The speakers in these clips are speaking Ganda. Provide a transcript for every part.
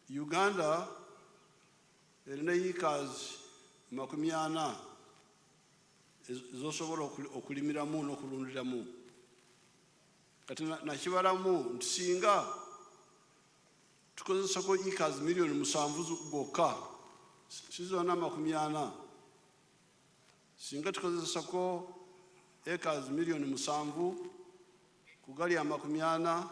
Uganda erina acres 40 ezosobola okulimiramu n'okulundiramu. Kati nakibalamu nti singa tukozesako acres 7 million gokka, sizona 40, singa tukozesako acres 7 million kugali 40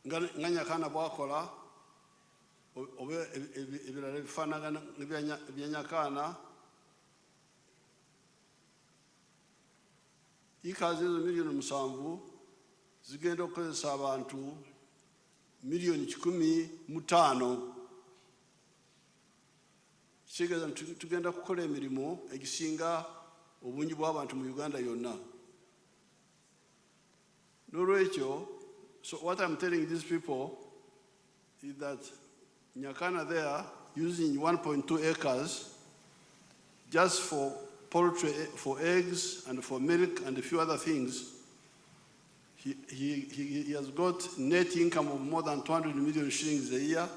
nga Nyakana bwakola oba ebirala bifaanagana ebya Nyakana, acres ezo 7 million zigenda okukozesa abantu 1,15,000. Kitegeeza nti tugenda kukola emirimu egisinga obungi bw'abantu mu Uganda yonna. N'olwekyo, so what I'm telling these people is that Nyakana there, using 1.2 acres just for poultry, for eggs and for milk and a few other things, he has got net income of more than 200 million shillings a year,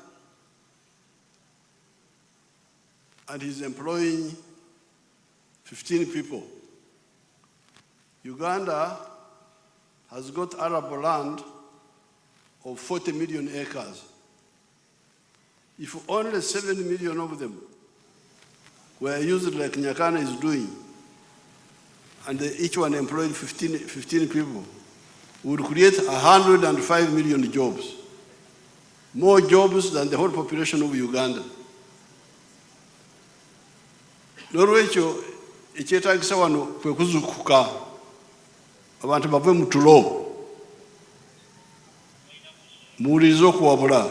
and he's employing 15 people. Uganda has got arable land of 40 million acres. If only 7 million of them were used like Nyakana is doing, and each one employed 15 people, would create 105 million jobs. More jobs than the whole population of Uganda. N'olwekyo ekyetaagisa wano kwe kuzukuka abantu bave mu tulo muwulirize okuwabula.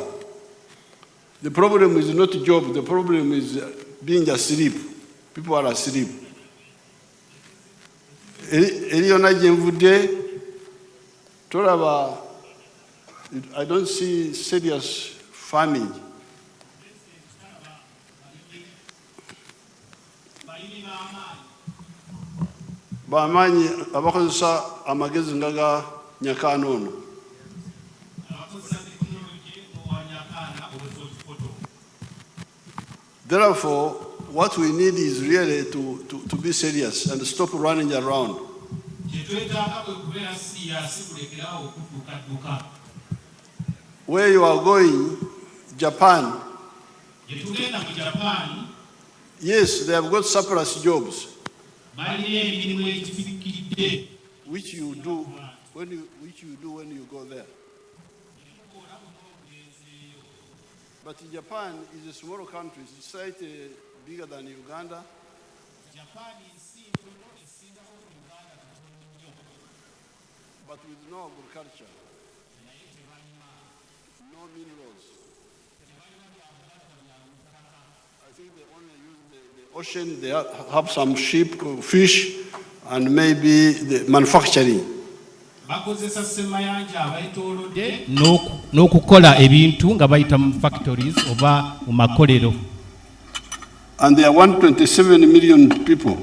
The problem is not job, the problem is being asleep. People are asleep. Eri yonna gye nvudde tolaba, I don't see serious farming. Bamaanyi abakozesa amagezi nga ga Nyakana ono. Therefore, what we need is really to be serious and stop running around. Where you are going, Japan, yes, they have got surplus jobs, which you do when you go there. But Japan is a small country, it's slightly bigger than Uganda. But with no agriculture, no minerals. I think they only use the ocean, they have some sheep, fish, and maybe the manufacturing. N'okukola ebintu nga bayita mu factories oba mu makolero. And there are 127 million people.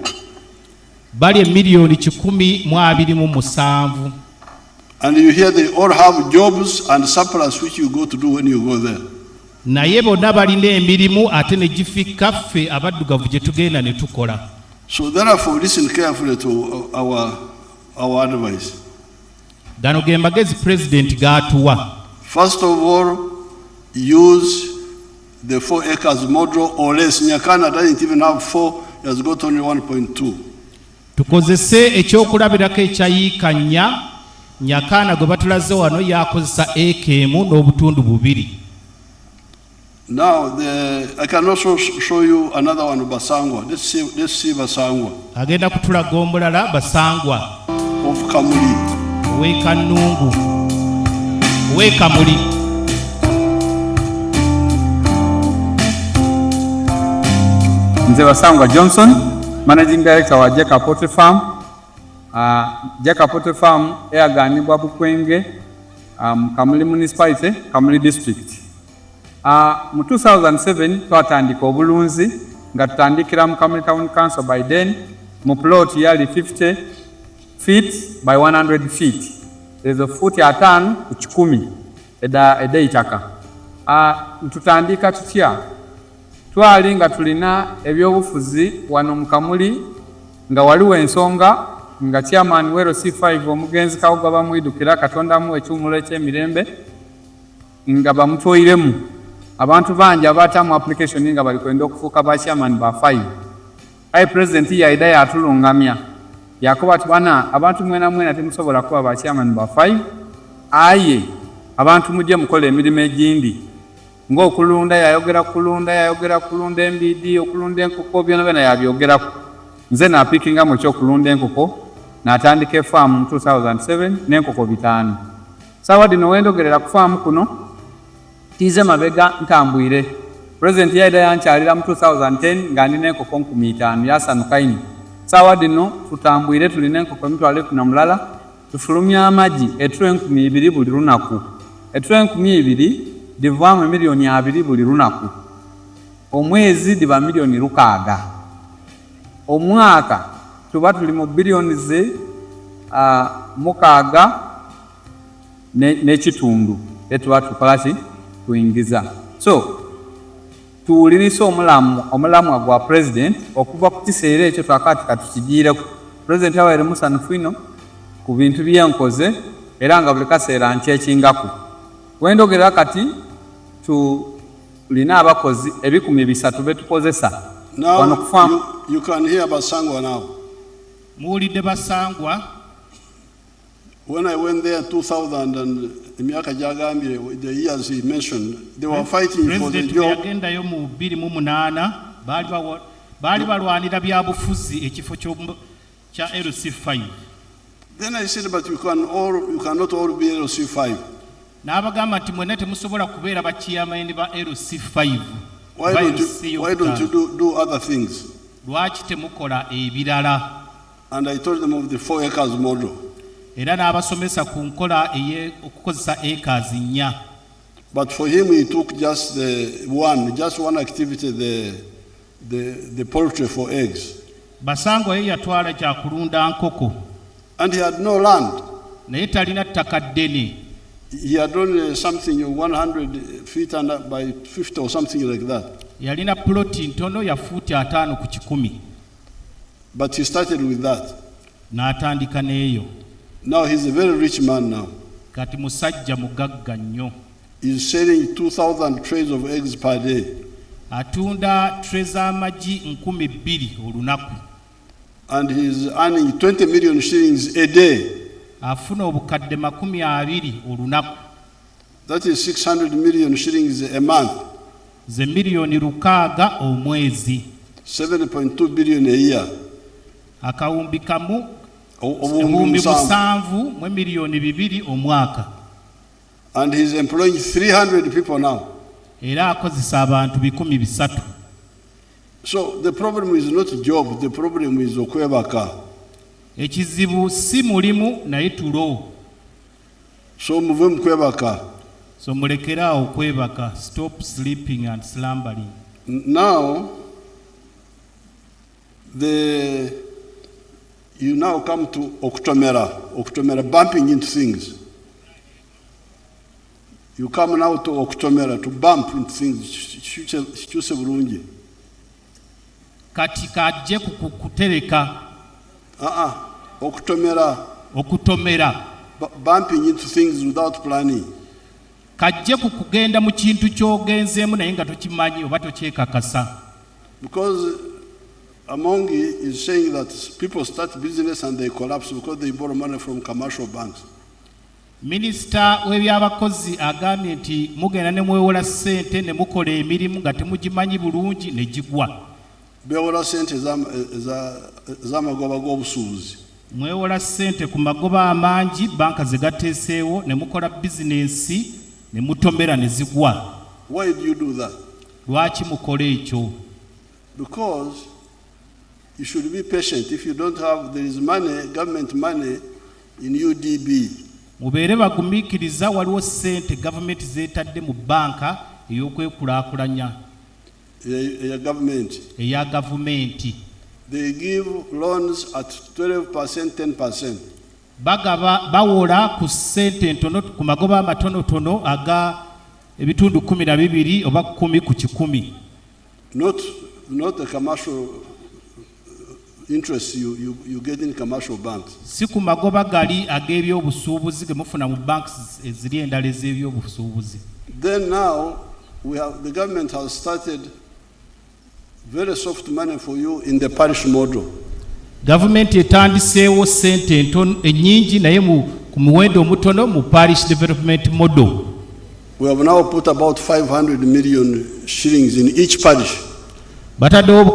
Bali emiliyoni 127. And you hear they all have jobs and surplus which you go to do when you go there. Naye bonna balina emirimu ate ne gifika ffe abaddugavu gye tugenda ne tukola. So therefore listen carefully to our advice. Gano ge magezi president gatuwa. First of all, use the 4 acres model, or less. Nyakana doesn't even have 4, he has got only 1.2. Tukozese ekyokulabirako ekyayikanya. Nyakana gwe batulaze wano yakozesa ekemu n'obutundu 2. Now I can also show you another one, Basangwa. Let's see Basangwa. Agenda kutulaga omulala Basangwa. Of Kamuli. Wekanungu. Wekamuli. Nze Basangwa Johnson, Managing Director wa Jeka Poultry Farm. Jeka Poultry Farm eyaganibwa Bukwenge, Kamuli Municipality, Kamuli District. Mu 2007 twatandika obulunzi nga tutandikira mu Kamuli Town Council by then mu plot yali 50 feet by 100 feet. There's a foot atano ku 10. edaitaka. Tutandika tutya twali nga tulina ebyobufuzi wano mu Kamuli nga waliwo ensonga nga chairman wero C5 omugenzi Kawuga bamwidukira Katonda mu ekyumulo eky'emirembe nga bamutoyiremu abantu bangi abatamu application nga bali kwenda okufuuka ba chairman ba 5. President yaida yatulungamya yakuba ati bana abantu mwena temusobola kuba ba chairman ba 5 aye abantu mujje mukola emirimu egindi ng'okulunda yayogera kulunda MBD okulunda enkoko byonna yabyogerako. Nze napikinga mu ky'okulunda enkoko n'atandika efaamu mu 2007 n'enkoko 5. Sawa dino wendogerera ku faamu kuno tize mabega ntambwire. President yaida yankyalira mu 2010 nga nina enkoko 5,000 yasanukaini. Sawa dino tutambwire tulina enkoko 1,200 tufulumya amagi etro 2,000 buli lunaku. Etro 2,000 divaamu milioni 2 buli lunaku. Omwezi diba milioni 6. Omwaka tuba tuli mu bilioni ze 6 n'ekitundu etuba tukolaki tuyingiza. So tuwulirisa omulamwa gwa president okuva ku kiseera ekyo twakati katukigiireku. President yawaire musanhufu ino ku bintu byenkoze era nga buli kaseera nkyekingako. Wendogerera kati tulina abakozi 300 betukozesa. Now you can hear Basangwa now. Muwulidde Basangwa. When I went there 2000 and emyaka gyagambye the years he mentioned, they were fighting for the job. Yagendayo mu 2008 baali balwanira byabufuzi ekifo kya LC5. Then I said, but you cannot all be LC5. N'abagamba nti mwena temusobola kubeera bakiyamaini ba LC5. Why don't you do other things? Lwaki temukola ebirala? And I told them of the 4 acres model. Era n'abasomesa ku nkola okukozesa acres 4. But for him, he took just one activity, the poultry for eggs. Basango ye yatwala kya kulunda nkoko. And he had no land. Naye talina ttaka ddene. He had only something 100 feet by 50 or something like that. Yalina ploti ntono ya futi 5 ku 100. But he started with that. N'atandika n'eyo. Now he's a very rich man now. Kati musajja mugagga nnyo. He's selling 2,000 trays of eggs per day. Atunda tray z'amagi 2,000 olunaku. And he's earning 20 million shillings a day. Afuna obukadde 20 olunaku. That is 600 million shillings a month. Ze milioni 600 omwezi. 7.2 billion a year. Akawumbi kamu obumbi 7 mu milioni 2 omwaka. And he's employing 300 people now. Era akozesa abantu 300. So the problem is not job, the problem is okwebaka. Ekizibu si mulimu naye tulo. So muve mukwebaka. So mulekera okwebaka. Stop sleeping and slumbering. Now you now come to Oktomera bumping into things. You come now to Oktomera to bump into things. Chuse bulungi. Kati kajje kukutereka. Okutomera. Bumping into things without planning. Kajje kukugenda mu kintu ky'ogenzeemu naye nga tokimanyi oba tokyekakasa. Because Amongi is saying that people start business and they collapse because they borrow money from commercial banks. Minisita w'ebyabakozi agambye nti mugenda ne mwewola ssente ne mukola emirimu nga temugimanyi bulungi ne gigwa. Bewola ssente z'amagoba g'obusuubuzi. Mwewola ssente ku magoba amangi banka ze gateeseewo ne mukola bizinensi ne mutomera ne zigwa. Why do you do that? Lwaki mukola ekyo? Because you should be patient. If you don't have, there is money, government money in UDB. Mubeere bagumiikiriza waliwo ssente gavumenti zeetadde mu banka ey'okwekulaakulanya. Eya gavumenti. They give loans at 12%, 10%. bawola ku ssente entono ku magoba amatonotono aga ebitundu 12 oba 10 ku 100. Not the commercial interest you get in commercial banks. Si ku magoba gali ag'ebyobusuubuzi ge mufuna mu banks eziri endala ez'ebyobusuubuzi. Then now the government has started very soft money for you in the parish model. Gavumenti etandiseewo ssente ennyingi naye ku muwendo omutono mu parish development model. We have now put about 500 million shillings in each parish. Bataddewo